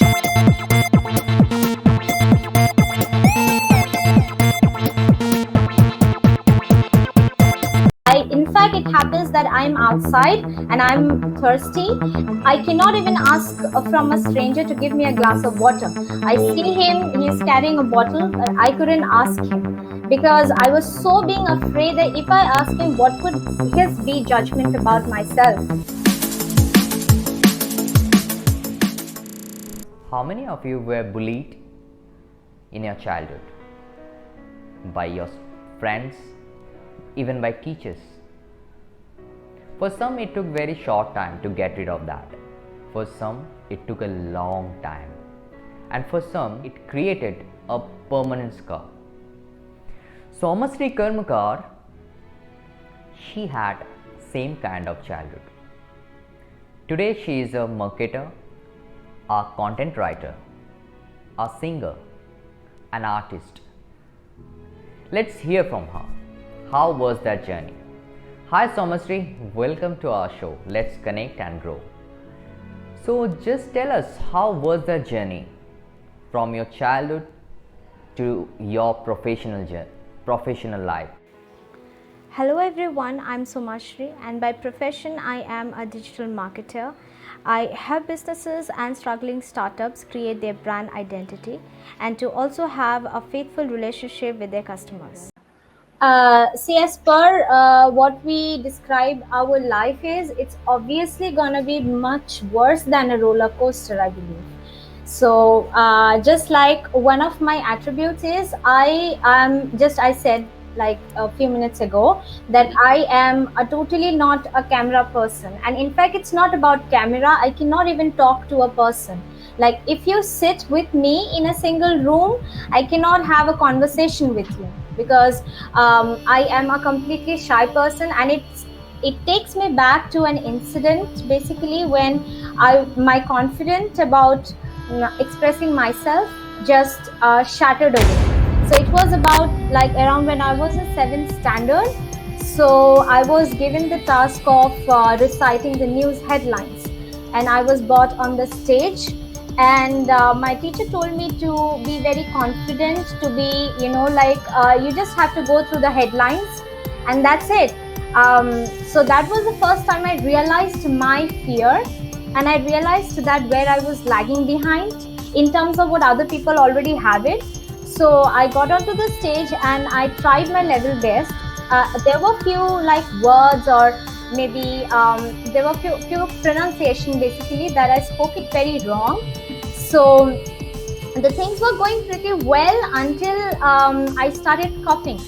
In fact, it happens that I'm outside and I'm thirsty. I cannot even ask from a stranger to give me a glass of water. I see him, he's carrying a bottle, but I couldn't ask him because I was so being afraid that if I ask him, what would his be judgment about myself? How many of you were bullied in your childhood? By your friends, even by teachers? For some, it took very short time to get rid of that. For some, it took a long time. And for some, it created a permanent scar. Somasri Karmakar, she had same kind of childhood. Today, she is a marketer, a content writer, a singer, an artist. Let's hear from her. How was that journey? Hi Somasri, welcome to our show. Let's connect and grow. So just tell us, how was that journey from your childhood to your professional life? Hello everyone, I'm Somasri and by profession I am a digital marketer. I help businesses and struggling startups create their brand identity and to also have a faithful relationship with their customers. See, as per what we describe our life is, it's obviously gonna be much worse than a roller coaster, I believe. So, just like one of my attributes is, I said like a few minutes ago that I am a totally not a camera person, and in fact, it's not about camera. I cannot even talk to a person. Like if you sit with me in a single room, I cannot have a conversation with you because I am a completely shy person, and it takes me back to an incident basically when my confidence about expressing myself just shattered away. So it was about like around when I was in 7th standard. So I was given the task of reciting the news headlines, and I was brought on the stage. And my teacher told me to be very confident, to be, you just have to go through the headlines and that's it. So that was the first time I realized my fear, and I realized that where I was lagging behind in terms of what other people already have it. So I got onto the stage and I tried my level best. There were few like words or maybe there were few pronunciation basically that I spoke it very wrong. So the things were going pretty well until I started coughing,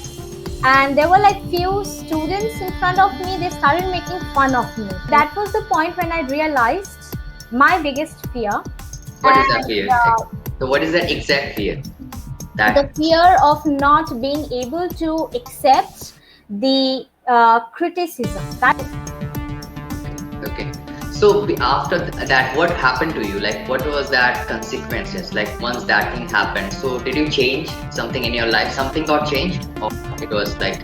and there were like few students in front of me. They started making fun of me. That was the point when I realized my biggest fear. What is that fear? So what is that exact fear? The fear of not being able to accept the criticism. Okay. So after that, what happened to you? Like, what was that consequences? Like, once that thing happened, so did you change something in your life? Something got changed, or it was like?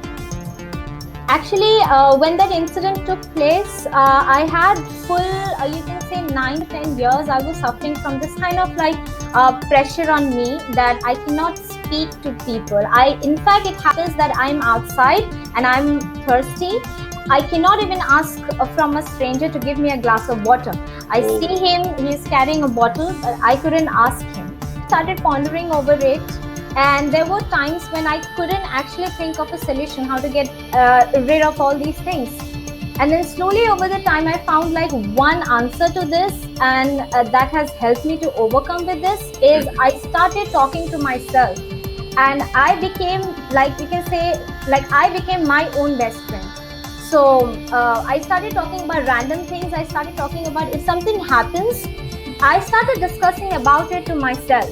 Actually, when that incident took place, I had full, you can say 9 to 10 years, I was suffering from this kind of like pressure on me that I cannot speak to people. In fact, it happens that I'm outside and I'm thirsty. I cannot even ask from a stranger to give me a glass of water. I see him, he's carrying a bottle, but I couldn't ask him. Started pondering over it, and there were times when I couldn't actually think of a solution, how to get rid of all these things. And then slowly over the time, I found like one answer to this, and that has helped me to overcome with this is I started talking to myself, and I became like, you can say, like I became my own best friend. So I started talking about random things. I started talking about if something happens, I started discussing about it to myself.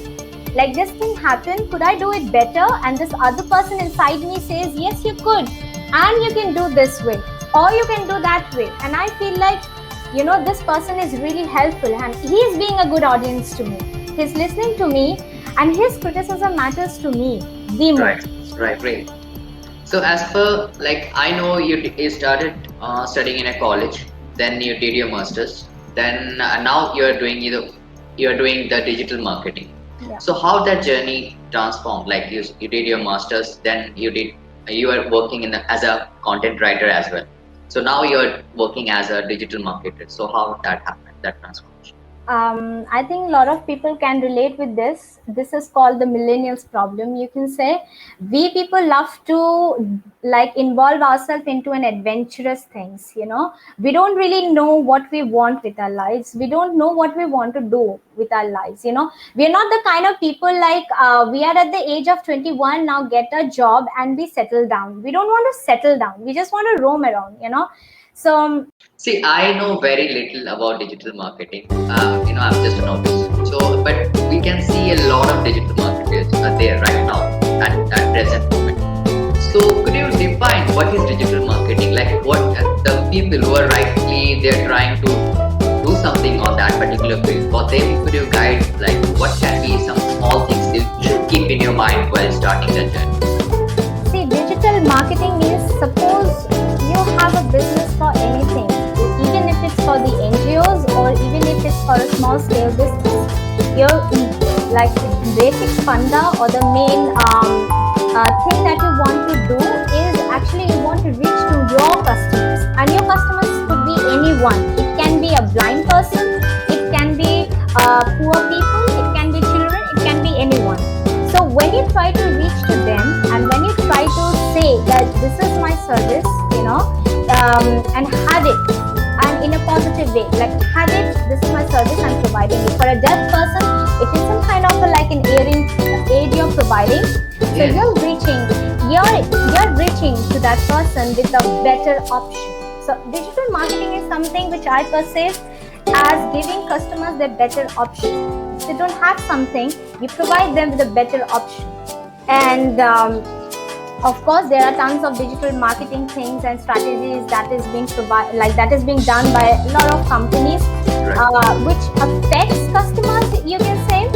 Like this thing happened, could I do it better? And this other person inside me says, yes, you could. And you can do this way, or you can do that way. And I feel like, this person is really helpful and he's being a good audience to me. He's listening to me and his criticism matters to me the most. Right, great. So as per, like, I know you started studying in a college, then you did your masters, then now you are doing you're doing the digital marketing. Yeah. So how that journey transformed? Like you did your masters, then you were working as a content writer as well. So now you're working as a digital marketer. So how that happened, that transformation? I think a lot of people can relate with this. This is called the millennials problem. You can say we people love to like involve ourselves into an adventurous things. We don't really know what we want with our lives. We don't know what we want to do with our lives. We are not the kind of people like we are at the age of 21 now. Get a job and we settle down. We don't want to settle down. We just want to roam around. So See, I know very little about digital marketing. I'm just a novice. So, but we can see a lot of digital marketers are there right now at present moment. So, could you define what is digital marketing? Like, what the people who are they're trying to do something on that particular field. For them, could you guide like what can be some small things you should keep in your mind while starting the journey? See, digital marketing is, suppose you have a business for anything, even if it's for the NGOs or even if it's for a small scale business. Your like basic funda or the main thing that you want to do is actually you want to reach to your customers, and your customers could be anyone. It can be a blind person, it can be poor people, it can be children, it can be anyone. So when you try to reach to them and when you try to say that this is my service, and have it, and in a positive way, like have it, this is my service I'm providing it. For a deaf person, it is some kind of like an aid you're providing. So you're reaching to that person with a better option. So digital marketing is something which I perceive as giving customers the better option. If they don't have something, you provide them with a better option. And of course, there are tons of digital marketing things and strategies that is being done by a lot of companies, which affects customers, you can say.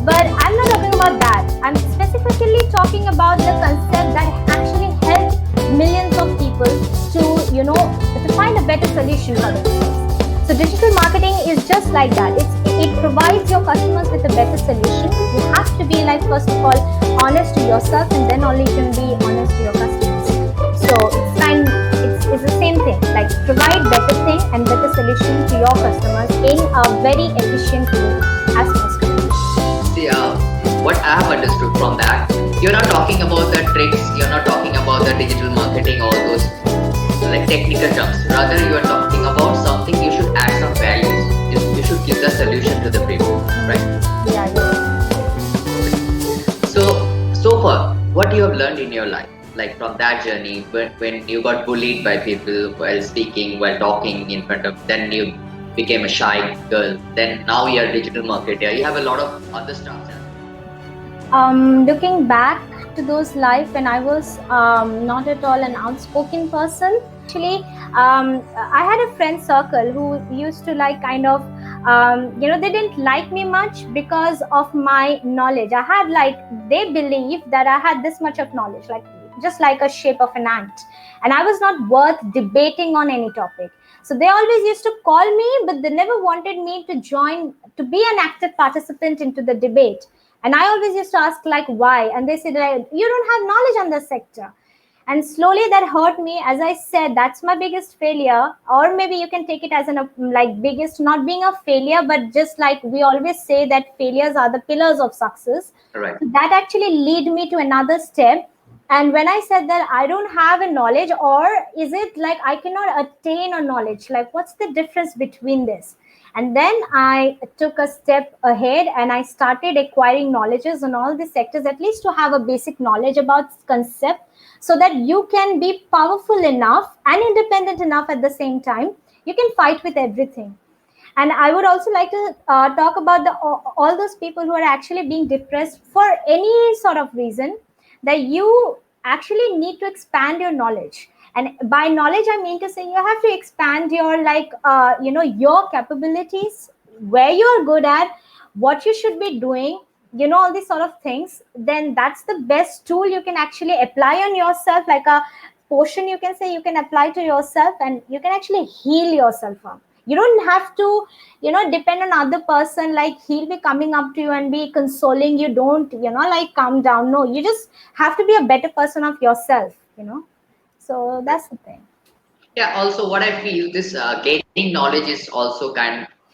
But I'm not talking about that. I'm specifically talking about the concept that actually helps millions of people to find a better solution for themselves. So digital marketing is just like that. It provides your customers with a better solution. You have to be like, first of all, honest to yourself, and then only you can be honest to your customers. So it's the same thing. Like provide better thing and better solution to your customers in a very efficient way as possible. See, what I have understood from that, you're not talking about the tricks, you're not talking about the digital marketing, all those like technical terms. Rather, you are talking about something you should add some values. You should give the solution to the people, right? Yeah. So far, what you have learned in your life, like from that journey, when you got bullied by people while speaking, while talking in front of, then you became a shy girl, then now you're a digital marketer, you have a lot of other stuff. Looking back to those life when I was not at all an outspoken person, actually, I had a friend circle who used to like kind of, they didn't like me much because of my knowledge. I had they believed that I had this much of knowledge, like just like a shape of an ant, and I was not worth debating on any topic. So they always used to call me, but they never wanted me to be an active participant into the debate. And I always used to ask like why, and they said like, you don't have knowledge on the sector. And slowly that hurt me. As I said, that's my biggest failure, or maybe you can take it as biggest, not being a failure, but just like we always say that failures are the pillars of success. Right. That actually lead me to another step. And when I said that I don't have a knowledge, or is it like I cannot attain a knowledge, like what's the difference between this? And then I took a step ahead and I started acquiring knowledges on all these sectors, at least to have a basic knowledge about concept, so that you can be powerful enough and independent enough at the same time. You can fight with everything. And I would also like to talk about all those people who are actually being depressed for any sort of reason, that you actually need to expand your knowledge. And by knowledge, I mean to say you have to expand your your capabilities, where you're good at, what you should be doing, all these sort of things. Then that's the best tool you can actually apply on yourself, like a potion, you can say, you can apply to yourself, and you can actually heal yourself from. You don't have to, depend on other person, like he'll be coming up to you and be consoling you, don't, like calm down. No, you just have to be a better person of yourself, so that's the thing. Yeah, also what I feel, this gaining knowledge is also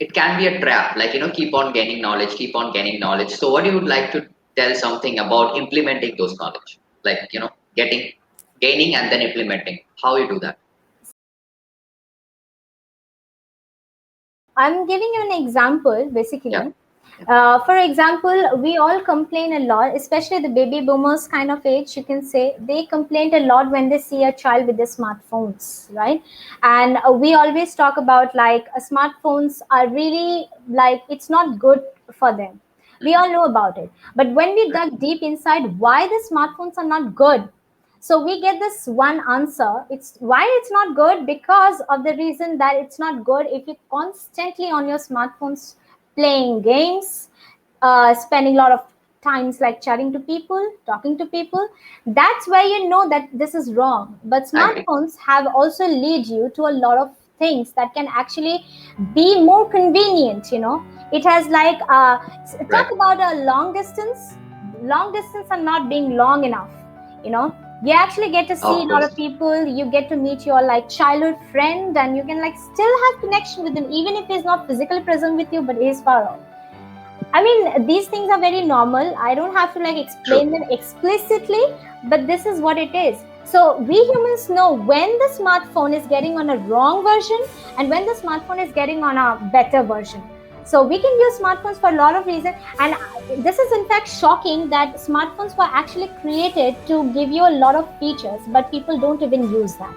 it can be a trap. Like, keep on gaining knowledge, keep on gaining knowledge. So what you would like to tell something about implementing those knowledge? Like, gaining and then implementing. How you do that? I'm giving you an example, basically. Yeah. For example, we all complain a lot, especially the baby boomers kind of age, you can say. They complain a lot when they see a child with the smartphones, right? And we always talk about like smartphones are really like, it's not good for them. We all know about it. But when we dug deep inside why the smartphones are not good, so we get this one answer. It's why it's not good, because of the reason that it's not good if you constantly on your smartphones playing games, spending a lot of times like chatting to people, talking to people. That's where you know that this is wrong. But I agree. smartphones have also lead you to a lot of things that can actually be more convenient. It has like talk about a long distance. Long distance are not being long enough. You actually get to see a lot of people. You get to meet your like childhood friend, and you can like still have connection with him even if he's not physically present with you, but he's far off. I mean, these things are very normal. I don't have to like explain them explicitly, but this is what it is. So we humans know when the smartphone is getting on a wrong version and when the smartphone is getting on a better version. So we can use smartphones for a lot of reasons, and this is in fact shocking that smartphones were actually created to give you a lot of features, but people don't even use that.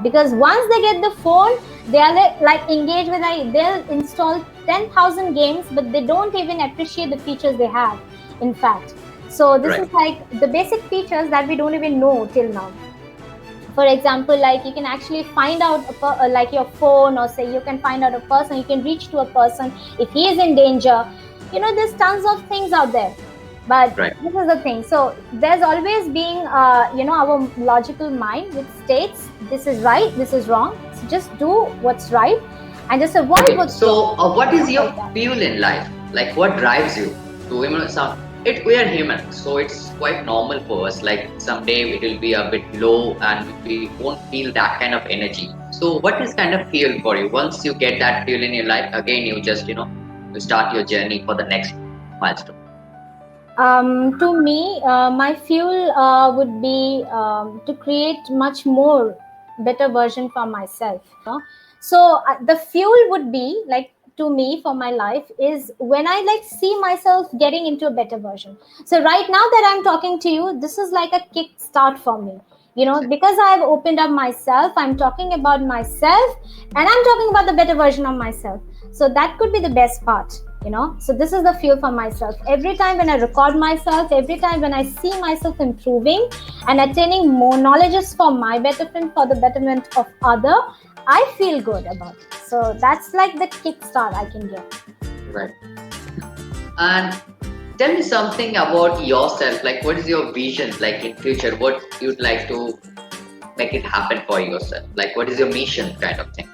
Because once they get the phone, they are like engaged with they'll install 10,000 games, but they don't even appreciate the features they have, in fact. So this is like the basic features that we don't even know till now. For example, like you can actually find out like your phone, or say you can find out a person, you can reach to a person if he is in danger. There's tons of things out there. But this is the thing. So there's always being, our logical mind which states this is right, this is wrong. So just do what's right and just avoid what's wrong. So what is your fuel in life? Like what drives you to we are human, so it's quite normal for us. Like someday it will be a bit low and we won't feel that kind of energy. So what is kind of fuel for you? Once you get that fuel in your life, again you just you start your journey for the next milestone. To me, my fuel would be to create much more better version for myself. So the fuel would be like, to me, for my life, is when I like see myself getting into a better version. So right now that I'm talking to you, this is like a kick start for me. Because I've opened up myself, I'm talking about myself, and I'm talking about the better version of myself. So that could be the best part. So this is the fuel for myself. Every time when I record myself, every time when I see myself improving and attaining more knowledges for my betterment, for the betterment of other, I feel good about it. So that's like the kickstart I can get. Right. And tell me something about yourself. Like, what is your vision? Like in future, what you'd like to make it happen for yourself? Like, what is your mission, kind of thing?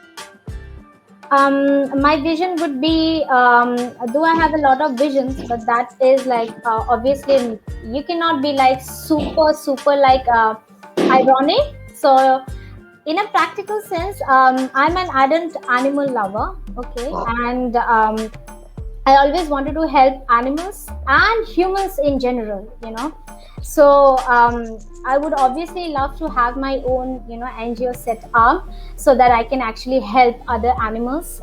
My vision would be, though I have a lot of visions, but that is like obviously you cannot be like super like ironic. So in a practical sense, I'm an ardent animal lover, okay, and I always wanted to help animals and humans in general, So I would obviously love to have my own, NGO set up so that I can actually help other animals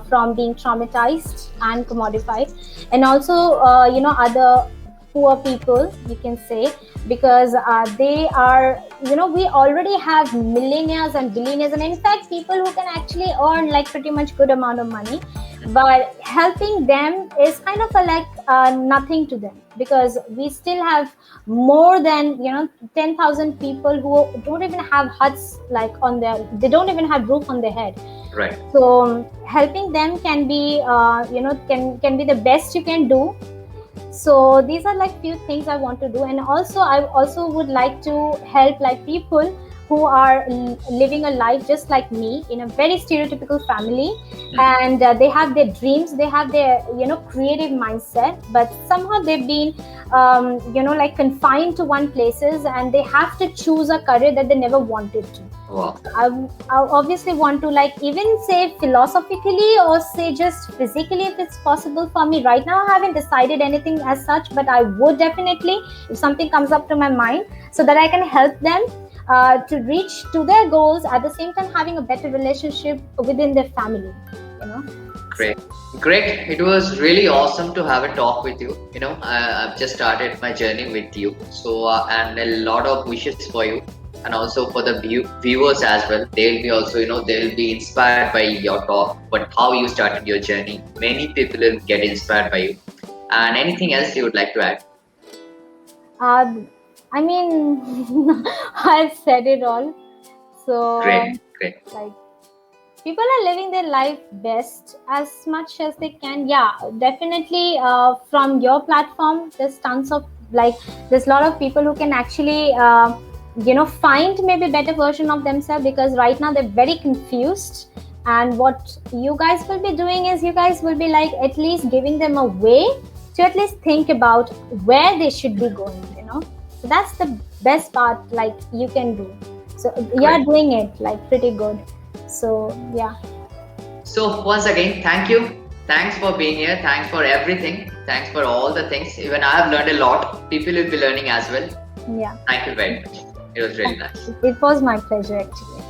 from being traumatized and commodified, and also, other poor people, you can say, because they are, we already have millionaires and billionaires, and in fact people who can actually earn like pretty much good amount of money, but helping them is kind of like nothing to them, because we still have more than 10,000 people who don't even have huts like they don't even have roof on their head. Right. So helping them can be can be the best you can do. So these are like few things I want to do, and also I also would like to help like people who are living a life just like me in a very stereotypical family, and they have their dreams, they have their creative mindset, but somehow they've been like confined to one places, and they have to choose a career that they never wanted to. Wow. I obviously want to like even say philosophically or say just physically if it's possible for me. Right now I haven't decided anything as such, but I would definitely, if something comes up to my mind, so that I can help them to reach to their goals, at the same time having a better relationship within their family. Great. It was really awesome to have a talk with you. I've just started my journey with you. So, and a lot of wishes for you, and also for the viewers as well. They'll be also, they'll be inspired by your talk, but how you started your journey. Many people will get inspired by you. And anything else you would like to add? I mean, I've said it all. So, Great. Like, people are living their life best as much as they can. Yeah, definitely. From your platform, there's tons of there's a lot of people who can actually find maybe better version of themselves, because right now they're very confused. And what you guys will be doing is you guys will be like at least giving them a way to at least think about where they should be going. So that's the best part you can do. So you're doing it pretty good. So yeah. So once again, thank you. Thanks for being here. Thanks for everything. Thanks for all the things. Even I have learned a lot. People will be learning as well. Yeah. Thank you very much. It was really nice. It was my pleasure actually.